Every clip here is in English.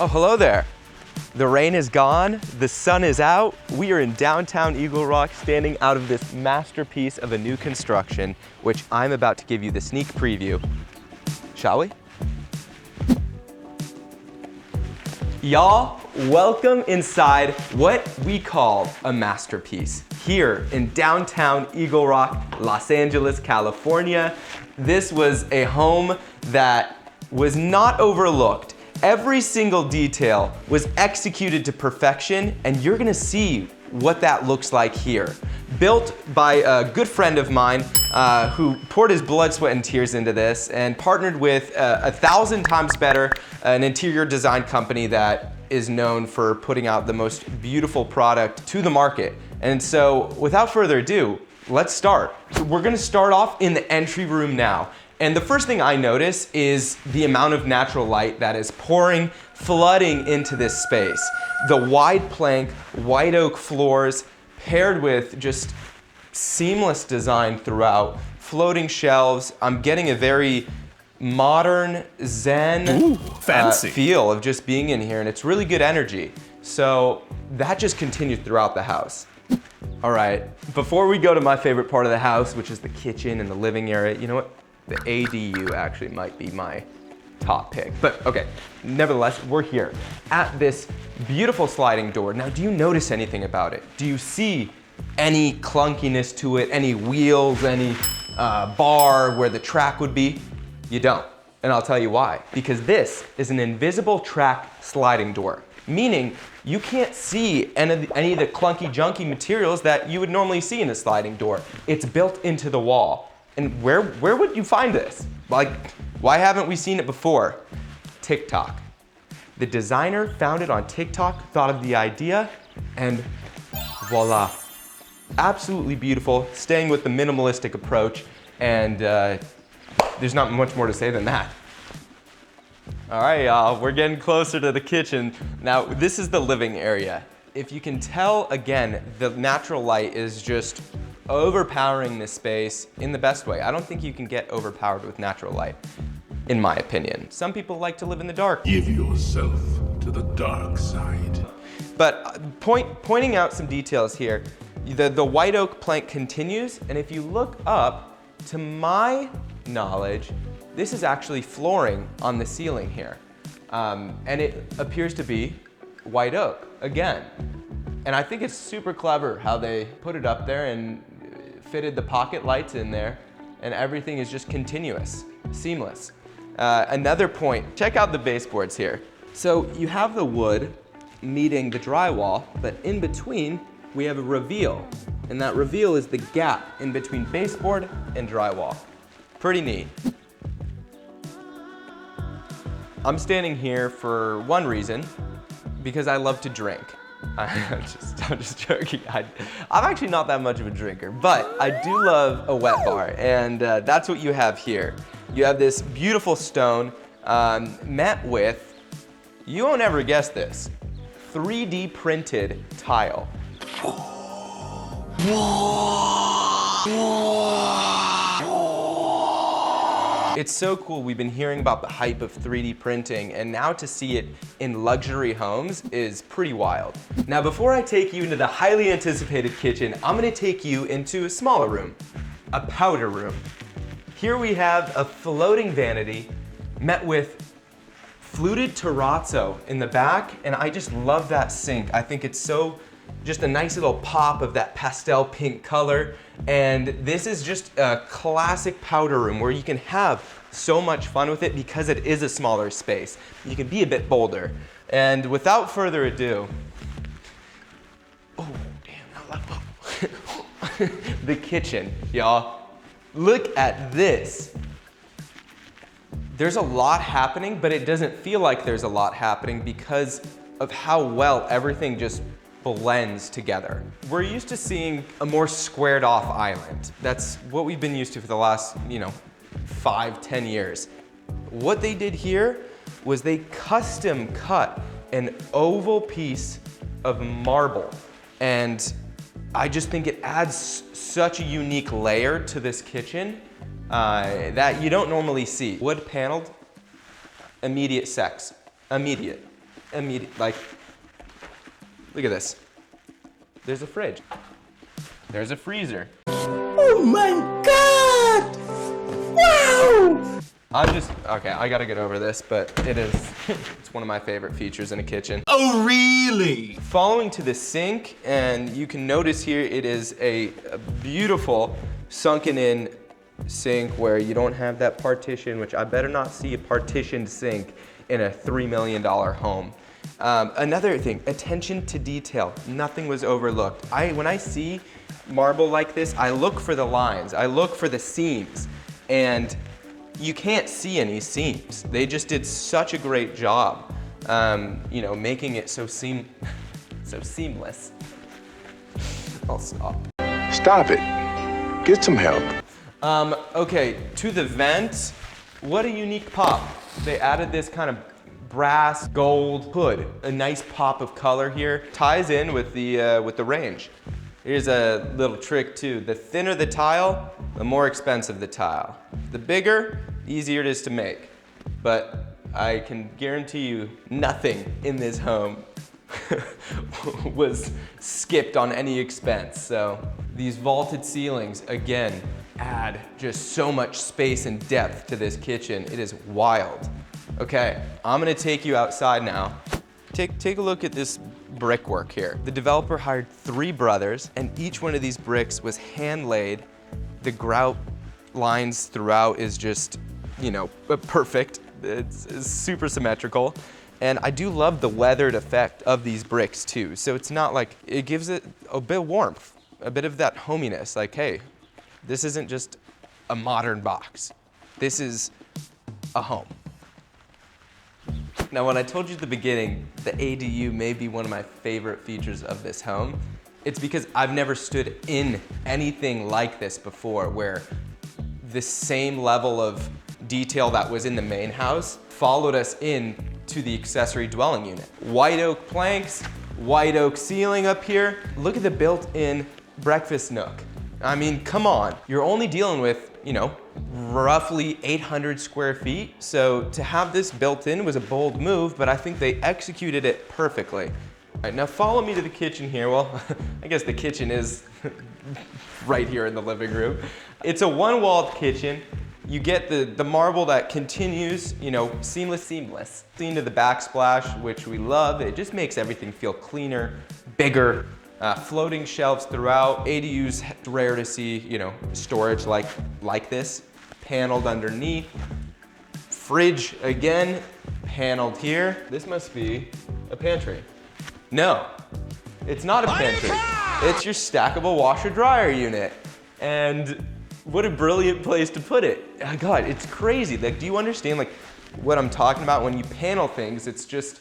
Oh, hello there. The rain is gone, the sun is out. We are in downtown Eagle Rock, standing out of this masterpiece of a new construction, which I'm about to give you the sneak preview. Shall we? Y'all, welcome inside what we call a masterpiece here in downtown Eagle Rock, Los Angeles, California. This was a home that was not overlooked. Every single detail was executed to perfection, and you're gonna see what that looks like here. Built by a good friend of mine who poured his blood, sweat, and tears into this and partnered with 1,000 times better, an interior design company that is known for putting out the most beautiful product to the market. And so without further ado, let's start. So we're gonna start off in the entry room now. And the first thing I notice is the amount of natural light that is pouring, flooding into this space. The wide plank, white oak floors, paired with just seamless design throughout, floating shelves. I'm getting a very modern, zen fancy feel of just being in here, and it's really good energy. So that just continues throughout the house. All right, before we go to my favorite part of the house, which is the kitchen and the living area, you know what? The ADU actually might be my top pick. But okay, nevertheless, we're here at this beautiful sliding door. Now, do you notice anything about it? Do you see any clunkiness to it, any wheels, any bar where the track would be? You don't, and I'll tell you why. Because this is an invisible track sliding door, meaning you can't see any of the clunky, junky materials that you would normally see in a sliding door. It's built into the wall. And where would you find this? Like, why haven't we seen it before? TikTok. The designer found it on TikTok, thought of the idea, and voila. Absolutely beautiful, staying with the minimalistic approach, and there's not much more to say than that. All right, y'all, we're getting closer to the kitchen. Now, this is the living area. If you can tell, again, the natural light is just overpowering this space in the best way. I don't think you can get overpowered with natural light, in my opinion. Some people like to live in the dark. Give yourself to the dark side. But pointing out some details here, the white oak plank continues, and if you look up, to my knowledge, this is actually flooring on the ceiling here. And it appears to be white oak, again. And I think it's super clever how they put it up there and fitted the pocket lights in there, and everything is just continuous, seamless. Another point, check out the baseboards here. So you have the wood meeting the drywall, but in between, we have a reveal. And that reveal is the gap in between baseboard and drywall. Pretty neat. I'm standing here for one reason, because I love to drink. I'm just joking. I'm actually not that much of a drinker, but I do love a wet bar, and that's what you have here. You have this beautiful stone met with, you won't ever guess this, 3D printed tile. It's so cool. We've been hearing about the hype of 3D printing, and now to see it in luxury homes is pretty wild. Now, before I take you into the highly anticipated kitchen, I'm gonna take you into a smaller room, a powder room. Here we have a floating vanity met with fluted terrazzo in the back, and I just love that sink. I think it's so just a nice little pop of that pastel pink color. And this is just a classic powder room where you can have so much fun with it because it is a smaller space. You can be a bit bolder. And without further ado, oh, damn, the kitchen, y'all. Look at this. There's a lot happening, but it doesn't feel like there's a lot happening because of how well everything just blends together. We're used to seeing a more squared off island. That's what we've been used to for the last, 5-10 years. What they did here was they custom cut an oval piece of marble, and I just think it adds such a unique layer to this kitchen that you don't normally see. Wood paneled, immediate sex, immediate. like, look at this. There's a fridge. There's a freezer. Oh my God! Wow! Okay, I gotta get over this, but it's one of my favorite features in a kitchen. Oh, really? Following to the sink, and you can notice here it is a beautiful sunken in sink where you don't have that partition, which I better not see a partitioned sink in a $3 million home. Another thing, attention to detail. Nothing was overlooked. When I see marble like this, I look for the lines, I look for the seams, and you can't see any seams. They just did such a great job, making it so seamless. I'll stop. Stop it. Get some help. Okay, to the vent, what a unique pop. They added this kind of brass gold hood, a nice pop of color here. Ties in with the range. Here's a little trick too. The thinner the tile, the more expensive the tile. The bigger, the easier it is to make. But I can guarantee you nothing in this home was skipped on any expense. So these vaulted ceilings, again, add just so much space and depth to this kitchen. It is wild. Okay, I'm gonna take you outside now. Take a look at this brickwork here. The developer hired 3 brothers, and each one of these bricks was hand laid. The grout lines throughout is just, perfect. It's super symmetrical. And I do love the weathered effect of these bricks too. So it's not like, it gives it a bit of warmth, a bit of that hominess. Like, hey, this isn't just a modern box. This is a home. Now, when I told you at the beginning, the ADU may be one of my favorite features of this home, it's because I've never stood in anything like this before, where the same level of detail that was in the main house followed us in to the accessory dwelling unit. White oak planks, white oak ceiling up here. Look at the built-in breakfast nook. I mean, come on. You're only dealing with, roughly 800 square feet. So to have this built in was a bold move, but I think they executed it perfectly. All right, now follow me to the kitchen here. Well, I guess the kitchen is right here in the living room. It's a one-walled kitchen. You get the marble that continues, seamless. Into the backsplash, which we love. It just makes everything feel cleaner, bigger. Floating shelves throughout. ADU's rare to see, storage like this, paneled underneath. Fridge again, paneled here. This must be a pantry. No, it's not a pantry. It's your stackable washer dryer unit. And what a brilliant place to put it. Oh God, it's crazy. Like, do you understand what I'm talking about? When you panel things, it's just,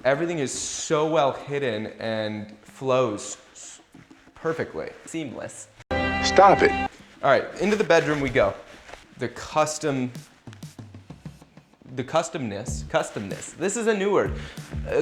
everything is so well hidden and flows perfectly. Seamless. Stop it. All right, into the bedroom we go. The customness. This is a new word.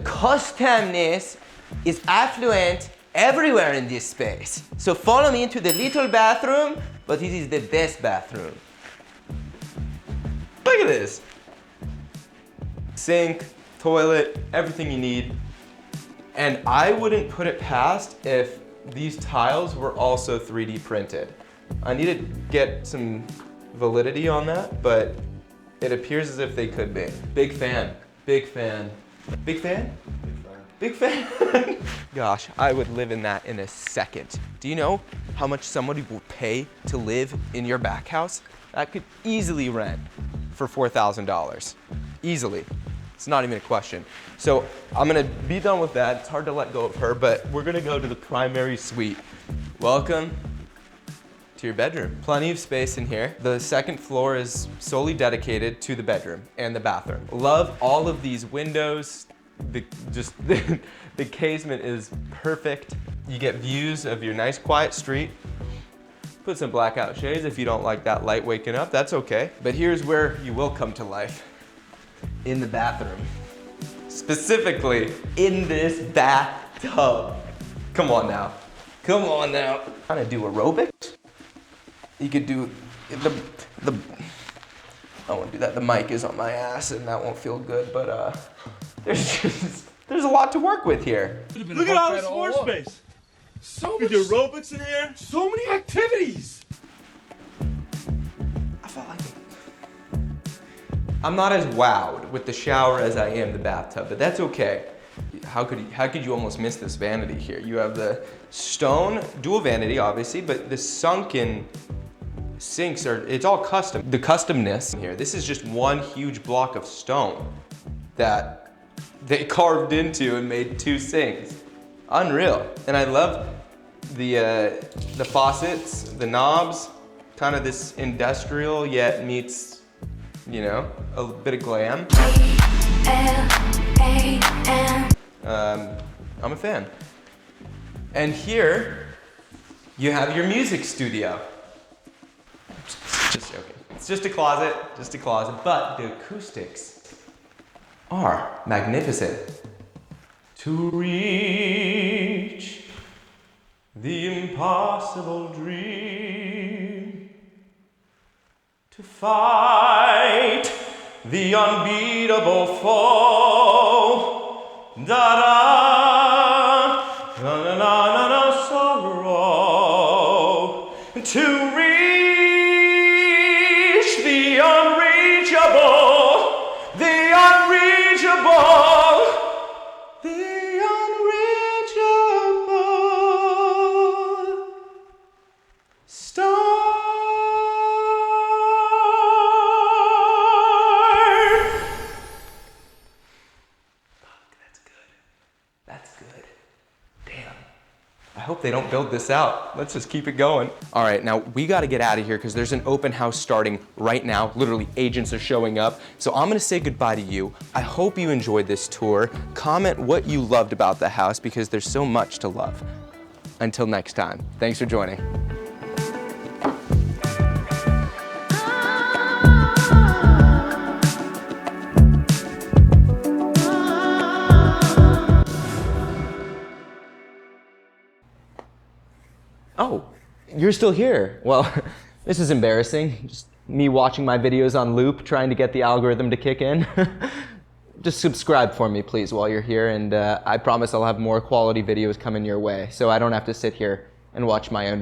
Customness is affluent everywhere in this space. So follow me into the little bathroom, but it is the best bathroom. Look at this. Sink, toilet, everything you need. And I wouldn't put it past if these tiles were also 3D printed. I need to get some validity on that, but it appears as if they could be. Big fan, big fan. Big fan? Big fan. Big fan. Gosh, I would live in that in a second. Do you know how much somebody will pay to live in your back house? That could easily rent for $4,000. Easily. It's not even a question. So I'm gonna be done with that. It's hard to let go of her, but we're gonna go to the primary suite. Welcome to your bedroom. Plenty of space in here. The second floor is solely dedicated to the bedroom and the bathroom. Love all of these windows. The casement is perfect. You get views of your nice quiet street. Put some blackout shades if you don't like that light waking up, that's okay. But here's where you will come to life. In the bathroom. Specifically, in this bathtub. Come on now. Come on now. Trying to do aerobics? You could do I won't do that. The mic is on my ass and that won't feel good, but there's just There's a lot to work with here. Look at all this floor space. So We much, do aerobics in here. so many activities. I felt like I'm not as wowed with the shower as I am the bathtub, but that's okay. How could you almost miss this vanity here? You have the stone, dual vanity obviously, but the sunken sinks it's all custom. The customness here, this is just one huge block of stone that they carved into and made 2 sinks. Unreal. And I love the faucets, the knobs, kind of this industrial yet meets, you know, a bit of glam. I'm a fan. And here you have your music studio. Just joking. It's just a closet, but the acoustics are magnificent. To reach the impossible dream, to fight the unbeatable foe, da-da, na-na-na-na, sorrow, to reach the unreachable, the unreachable, the unreachable star. That's good. Damn. I hope they don't build this out. Let's just keep it going. All right, now we gotta get out of here because there's an open house starting right now. Literally, agents are showing up. So I'm gonna say goodbye to you. I hope you enjoyed this tour. Comment what you loved about the house because there's so much to love. Until next time, thanks for joining. Oh, you're still here. Well, this is embarrassing. Just me watching my videos on loop, trying to get the algorithm to kick in. Just subscribe for me, please, while you're here, and I promise I'll have more quality videos coming your way, so I don't have to sit here and watch my own